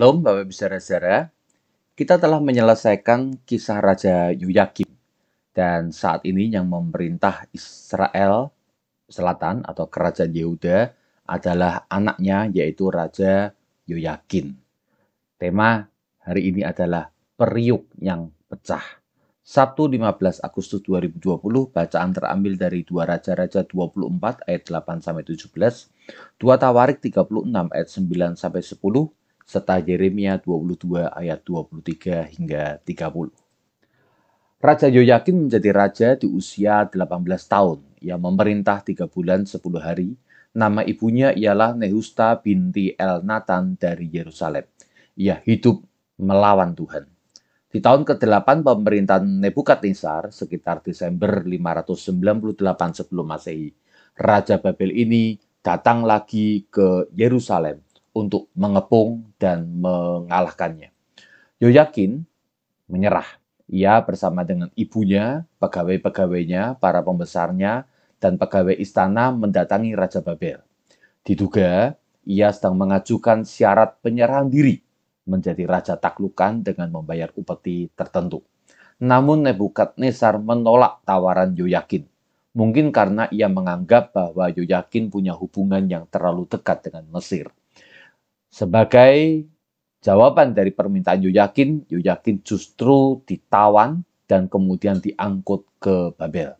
Shalom Bapak Ibu Saudara-saudara, kita telah menyelesaikan kisah Raja Yoyakim dan saat ini yang memerintah Israel Selatan atau Kerajaan Yehuda adalah anaknya yaitu Raja Yoyakin. Tema hari ini adalah periuk yang pecah. Sabtu 15 Agustus 2020, bacaan terambil dari 2 Raja-Raja 24 ayat 8-17, 2 Tawarik 36 ayat 9-10, serta Yeremia 22 ayat 23 hingga 30. Raja Yoyakin menjadi raja di usia 18 tahun. Ia memerintah 3 bulan 10 hari. Nama ibunya ialah Nehusta binti Elnatan dari Yerusalem. Ia hidup melawan Tuhan. Di tahun ke-8 pemerintahan Nebukadnezar sekitar Desember 598 sebelum Masehi, Raja Babel ini datang lagi ke Yerusalem untuk mengepung dan mengalahkannya. Yoyakin menyerah. Ia bersama dengan ibunya, pegawai-pegawainya, para pembesarnya, dan pegawai istana mendatangi Raja Babel. Diduga ia sedang mengajukan syarat penyerahan diri menjadi raja taklukan dengan membayar upeti tertentu. Namun Nebukadnezar menolak tawaran Yoyakin. Mungkin karena ia menganggap bahwa Yoyakin punya hubungan yang terlalu dekat dengan Mesir. Sebagai jawaban dari permintaan Yoyakin, Yoyakin justru ditawan dan kemudian diangkut ke Babel.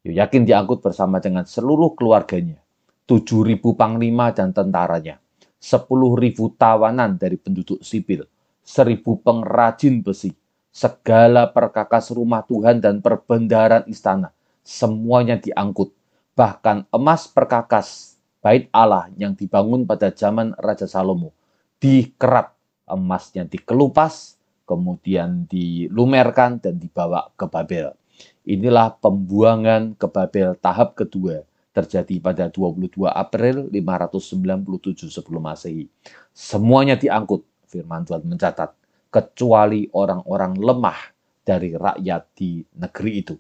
Yoyakin diangkut bersama dengan seluruh keluarganya, 7.000 panglima dan tentaranya, 10.000 tawanan dari penduduk sipil, 1.000 pengrajin besi, segala perkakas rumah Tuhan dan perbendaharaan istana, semuanya diangkut. Bahkan emas perkakas bait Allah yang dibangun pada zaman Raja Salomo dikerat, emasnya dikelupas, kemudian dilumerkan dan dibawa ke Babel. Inilah pembuangan ke Babel tahap kedua terjadi pada 22 April 597 sebelum Masehi. Semuanya diangkut, firman Tuhan mencatat, kecuali orang-orang lemah dari rakyat di negeri itu.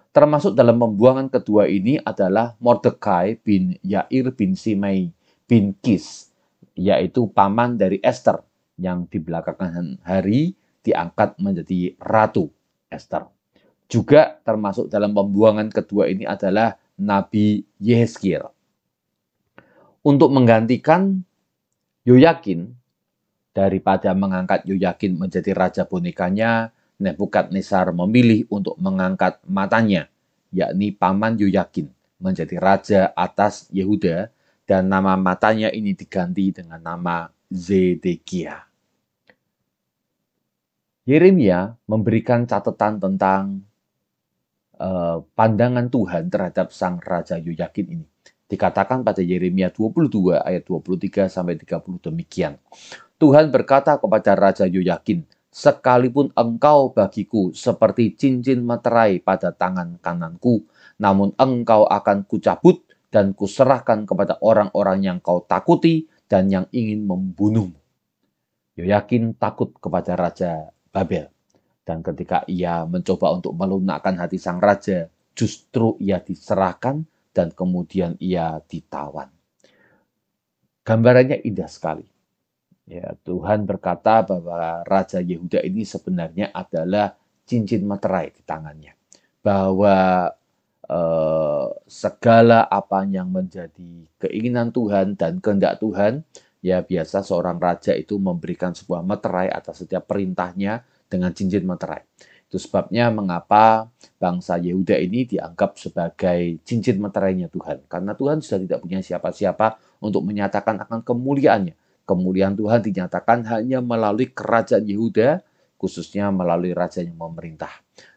Termasuk dalam pembuangan kedua ini adalah Mordekai bin Yair bin Simei bin Kis, yaitu paman dari Esther yang di belakangan hari diangkat menjadi Ratu Esther. Juga termasuk dalam pembuangan kedua ini adalah Nabi Yehezkiel. Untuk menggantikan Yoyakin, daripada mengangkat Yoyakin menjadi raja bonekanya, Nebukadnezar memilih untuk mengangkat matanya, yakni paman Yoyakin, menjadi raja atas Yehuda, dan nama matanya ini diganti dengan nama Zedekiah. Yeremia memberikan catatan tentang pandangan Tuhan terhadap sang Raja Yoyakin ini. Dikatakan pada Yeremia 22 ayat 23 sampai 30 demikian. Tuhan berkata kepada Raja Yoyakin, sekalipun engkau bagiku seperti cincin meterai pada tangan kananku, namun engkau akan kucabut dan kuserahkan kepada orang-orang yang kau takuti dan yang ingin membunuhmu. Yoyakin takut kepada Raja Babel. Dan ketika ia mencoba untuk melunakkan hati sang raja, justru ia diserahkan dan kemudian ia ditawan. Gambarannya indah sekali. Ya, Tuhan berkata bahwa Raja Yehuda ini sebenarnya adalah cincin materai di tangannya. Bahwa segala apa yang menjadi keinginan Tuhan dan kehendak Tuhan, ya biasa seorang raja itu memberikan sebuah materai atas setiap perintahnya dengan cincin materai. Itu sebabnya mengapa bangsa Yehuda ini dianggap sebagai cincin meterainya Tuhan. Karena Tuhan sudah tidak punya siapa-siapa untuk menyatakan akan kemuliaannya. Kemuliaan Tuhan dinyatakan hanya melalui kerajaan Yehuda, khususnya melalui raja yang memerintah.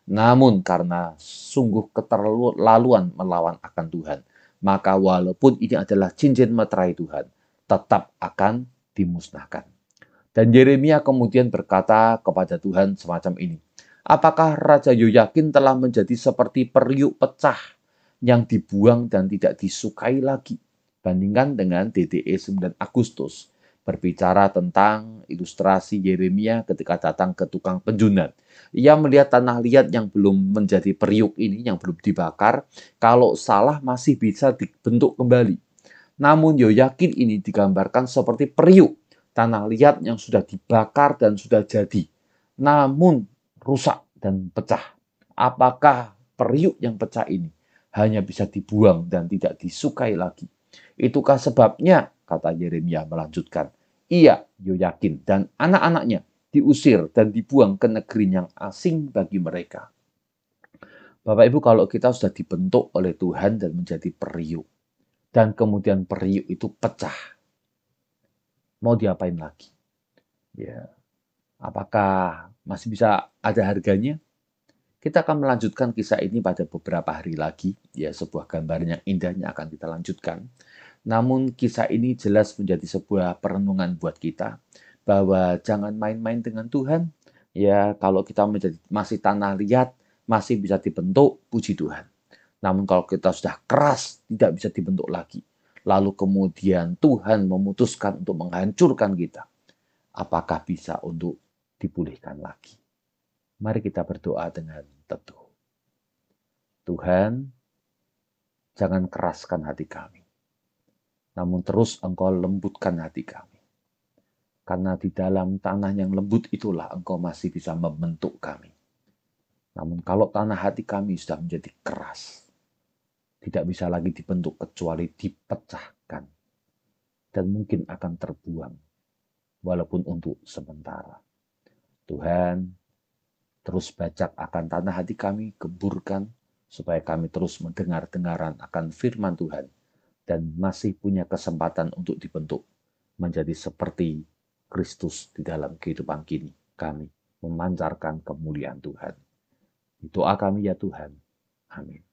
Namun karena sungguh keterlaluan melawan akan Tuhan, maka walaupun ini adalah cincin meterai Tuhan, tetap akan dimusnahkan. Dan Yeremia kemudian berkata kepada Tuhan semacam ini, apakah Raja Yoyakin telah menjadi seperti periuk pecah yang dibuang dan tidak disukai lagi? Bandingkan dengan DDE 9 Agustus, berbicara tentang ilustrasi Yeremia ketika datang ke tukang penjunat. Ia melihat tanah liat yang belum menjadi periuk ini, yang belum dibakar, kalau salah masih bisa dibentuk kembali. Namun Yoyakin ini digambarkan seperti periuk, tanah liat yang sudah dibakar dan sudah jadi, namun rusak dan pecah. Apakah periuk yang pecah ini hanya bisa dibuang dan tidak disukai lagi? Itukah sebabnya, kata Yeremia melanjutkan, ia, Yoyakin, dan anak-anaknya diusir dan dibuang ke negeri yang asing bagi mereka. Bapak Ibu, kalau kita sudah dibentuk oleh Tuhan dan menjadi periuk, dan kemudian periuk itu pecah, mau diapain lagi? Ya, apakah masih bisa ada harganya? Kita akan melanjutkan kisah ini pada beberapa hari lagi. Ya, sebuah gambaran yang indahnya akan kita lanjutkan. Namun kisah ini jelas menjadi sebuah perenungan buat kita bahwa jangan main-main dengan Tuhan. Ya, kalau kita masih tanah liat, masih bisa dibentuk, puji Tuhan. Namun kalau kita sudah keras, tidak bisa dibentuk lagi. Lalu kemudian Tuhan memutuskan untuk menghancurkan kita. Apakah bisa untuk dipulihkan lagi? Mari kita berdoa dengan teduh. Tuhan, jangan keraskan hati kami, namun terus Engkau lembutkan hati kami. Karena di dalam tanah yang lembut itulah Engkau masih bisa membentuk kami. Namun kalau tanah hati kami sudah menjadi keras, tidak bisa lagi dibentuk kecuali dipecahkan. Dan mungkin akan terbuang, walaupun untuk sementara. Tuhan, terus bajak akan tanah hati kami, gemburkan, supaya kami terus mendengar-dengaran akan firman Tuhan, dan masih punya kesempatan untuk dibentuk menjadi seperti Kristus di dalam kehidupan kami memancarkan kemuliaan Tuhan. Doa kami ya Tuhan. Amin.